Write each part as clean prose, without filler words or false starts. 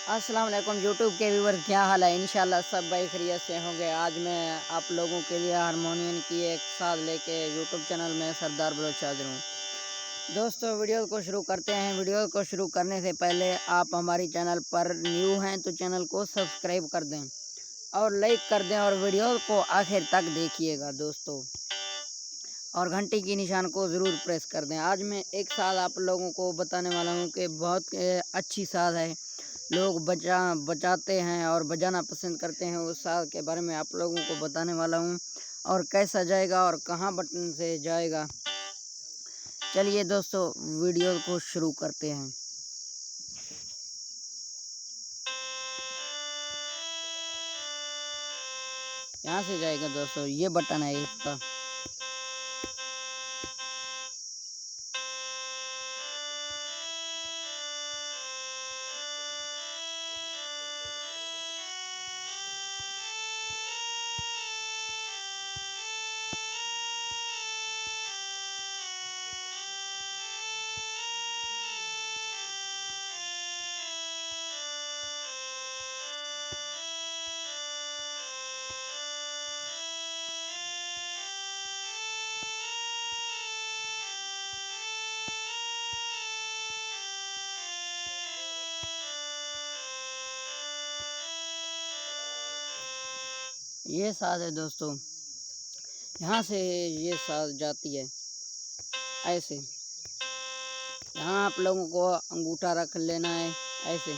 अस्सलाम वालेकुम यूट्यूब के व्यूवर, क्या हाल है। इंशाल्लाह सब भाई खैरियत से होंगे। आज मैं आप लोगों के लिए हारमोनियम की एक साथ लेके यूट्यूब चैनल में सरदार बलोच हाजिर हूँ। दोस्तों वीडियो को शुरू करते हैं। वीडियो को शुरू करने से पहले आप हमारी चैनल पर न्यू हैं तो चैनल को सब्सक्राइब कर दें और लाइक कर दें और वीडियो को आखिर तक देखिएगा दोस्तों, और घंटी की निशान को ज़रूर प्रेस कर दें। आज मैं एक साथ आप लोगों को बताने वाला हूँ कि बहुत अच्छी साज है, लोग बजाते हैं और बजाना पसंद करते हैं। उस साज के बारे में आप लोगों को बताने वाला हूँ और कैसा जाएगा और कहाँ बटन से जाएगा। चलिए दोस्तों वीडियो को शुरू करते हैं। यहाँ से जाएगा दोस्तों, ये बटन है इसका। ये साज है दोस्तों, यहाँ से ये साज जाती है ऐसे। यहाँ आप लोगों को अंगूठा रख लेना है ऐसे।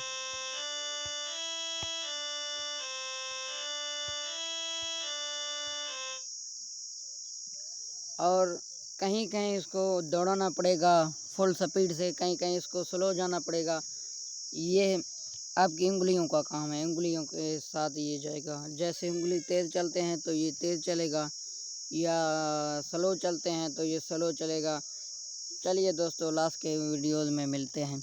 और कहीं कहीं इसको दौड़ाना पड़ेगा फुल स्पीड से, कहीं कहीं इसको स्लो जाना पड़ेगा। ये आपकी उंगलियों का काम है, उंगलियों के साथ ये जाएगा। जैसे उंगली तेज़ चलते हैं तो ये तेज़ चलेगा, या स्लो चलते हैं तो ये स्लो चलेगा। चलिए दोस्तों लास्ट के वीडियोज़ में मिलते हैं।